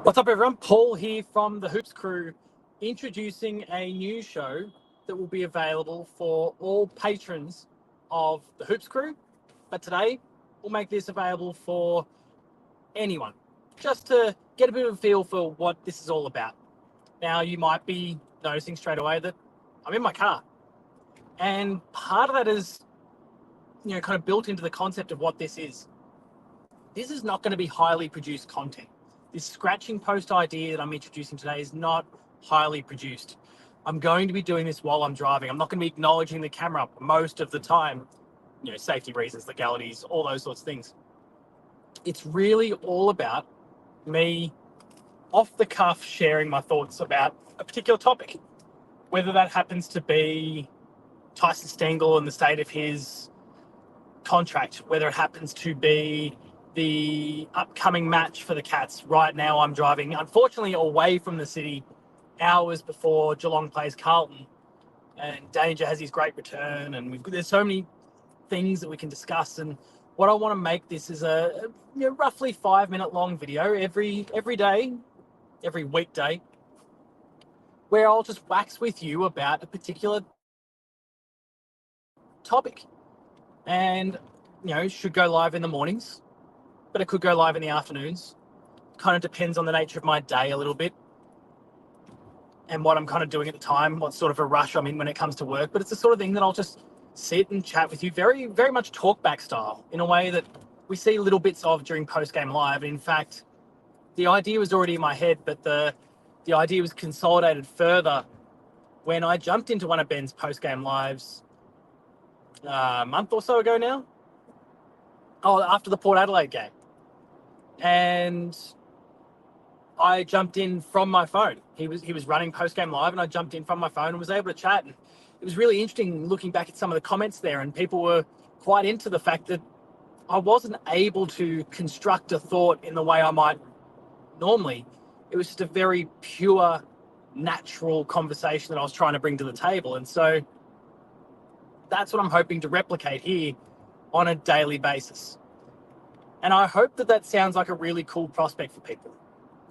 What's up, everyone? Paul here from the Hoops Crew, introducing a new show that will be available for all patrons of the Hoops Crew. But today, we'll make this available for anyone, just to get a bit of a feel for what this is all about. Now, you might be noticing straight away that I'm in my car. And part of that is, kind of built into the concept of what this is. This is not going to be highly produced content. This scratching post idea that I'm introducing today is not highly produced. I'm going to be doing this while I'm driving. I'm not going to be acknowledging the camera most of the time, safety reasons, legalities, all those sorts of things. It's really all about me off the cuff sharing my thoughts about a particular topic, whether that happens to be Tyson Stengel and the state of his contract, whether it happens to be the upcoming match for the Cats. Right now I'm driving, unfortunately, away from the city hours before Geelong plays Carlton, and Danger has his great return, and there's so many things that we can discuss. And what I want to make this is a roughly 5-minute long video every day, every weekday, where I'll just wax with you about a particular topic. And should go live in the mornings, but it could go live in the afternoons. Kind of depends on the nature of my day a little bit and what I'm kind of doing at the time, what sort of a rush I'm in when it comes to work. But it's the sort of thing that I'll just sit and chat with you, very, very much talkback style, in a way that we see little bits of during post-game live. In fact, the idea was already in my head, but the idea was consolidated further when I jumped into one of Ben's post-game lives a month or so ago now. After the Port Adelaide game. And I jumped in from my phone. He was running post-game live, and I jumped in from my phone and was able to chat. And it was really interesting looking back at some of the comments there, and people were quite into the fact that I wasn't able to construct a thought in the way I might normally. It was just a very pure, natural conversation that I was trying to bring to the table. And so that's what I'm hoping to replicate here on a daily basis. And I hope that sounds like a really cool prospect for people.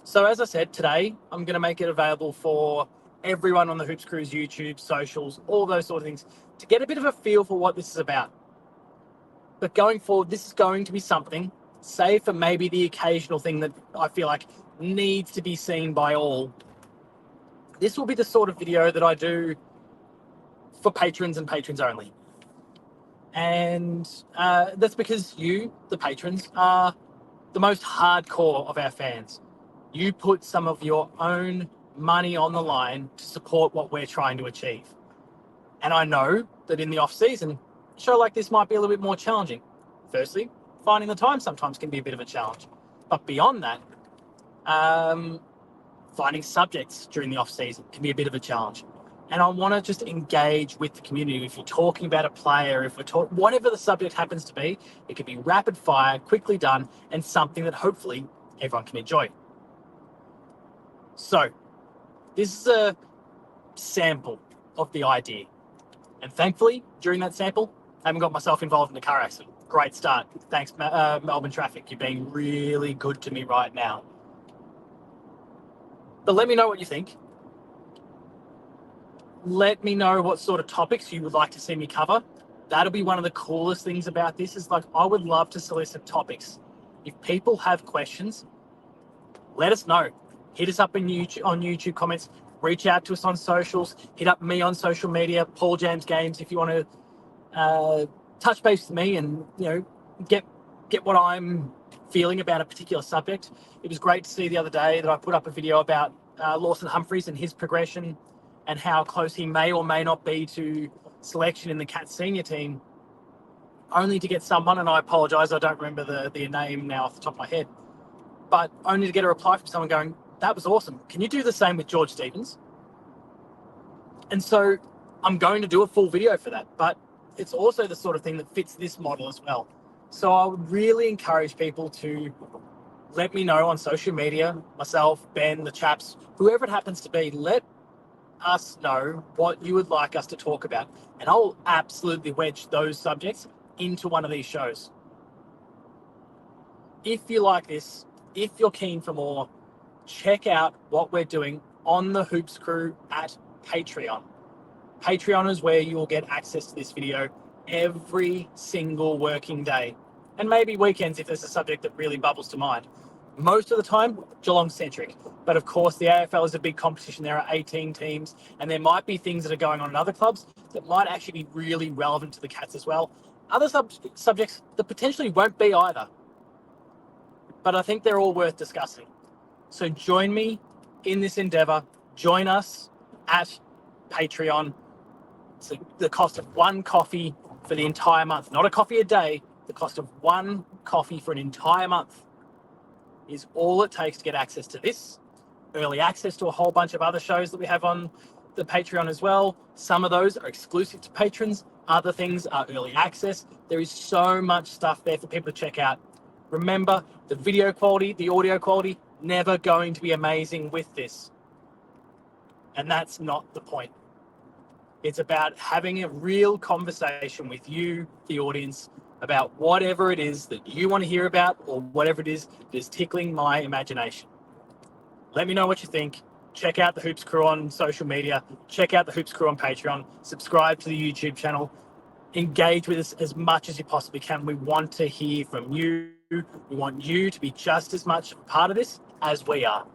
So as I said, today, I'm going to make it available for everyone on the Hoops Crew's YouTube, socials, all those sort of things, to get a bit of a feel for what this is about. But going forward, this is going to be something, save for maybe the occasional thing that I feel like needs to be seen by all. This will be the sort of video that I do for patrons and patrons only. And that's because you, the patrons, are the most hardcore of our fans. You put some of your own money on the line to support what we're trying to achieve. And I know that in the off-season, a show like this might be a little bit more challenging. Firstly, finding the time sometimes can be a bit of a challenge. But beyond that, finding subjects during the off-season can be a bit of a challenge. And I want to just engage with the community. If you're talking about a player, if we're talking, whatever the subject happens to be, it can be rapid fire, quickly done, and something that hopefully everyone can enjoy. So this is a sample of the idea. And thankfully, during that sample, I haven't got myself involved in a car accident. Great start. Thanks, Melbourne traffic. You're being really good to me right now. But let me know what you think. Let me know what sort of topics you would like to see me cover. That'll be one of the coolest things about this, is I would love to solicit topics. If people have questions, let us know. Hit us up on YouTube comments, reach out to us on socials, hit up me on social media, Paul James Games, if you want to touch base with me and get what I'm feeling about a particular subject. It was great to see the other day that I put up a video about Lawson Humphries and his progression, and how close he may or may not be to selection in the Cats senior team, only to get someone, and I apologise, I don't remember the name now off the top of my head, but only to get a reply from someone going, that was awesome. Can you do the same with George Stevens? And so I'm going to do a full video for that, but it's also the sort of thing that fits this model as well. So I would really encourage people to let me know on social media, myself, Ben, the chaps, whoever it happens to be, let us know what you would like us to talk about, and I'll absolutely wedge those subjects into one of these shows. If you like this, if you're keen for more, check out what we're doing on the Hoops Crew at Patreon. Patreon is where you will get access to this video every single working day, and maybe weekends if there's a subject that really bubbles to mind. Most of the time, Geelong-centric. But of course, the AFL is a big competition. There are 18 teams, and there might be things that are going on in other clubs that might actually be really relevant to the Cats as well. Other subjects that potentially won't be either. But I think they're all worth discussing. So join me in this endeavour. Join us at Patreon. So the cost of one coffee for the entire month, not a coffee a day, the cost of one coffee for an entire month is all it takes to get access to this, early access to a whole bunch of other shows that we have on the Patreon as well. Some of those are exclusive to patrons. Other things are early access. There is so much stuff there for people to check out. Remember, the video quality, the audio quality, never going to be amazing with this. And that's not the point. It's about having a real conversation with you, the audience, about whatever it is that you want to hear about or whatever it is that is tickling my imagination. Let me know what you think. Check out the Hoops Crew on social media. Check out the Hoops Crew on Patreon. Subscribe to the YouTube channel. Engage with us as much as you possibly can. We want to hear from you. We want you to be just as much a part of this as we are.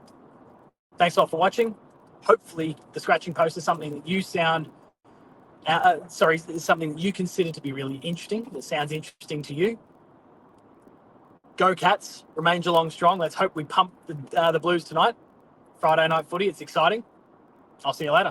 Thanks a lot for watching. Hopefully the scratching post is something that you is something that you consider to be really interesting, that sounds interesting to you. Go Cats, remain Geelong strong. Let's hope we pump the Blues tonight. Friday night footy, it's exciting. I'll see you later.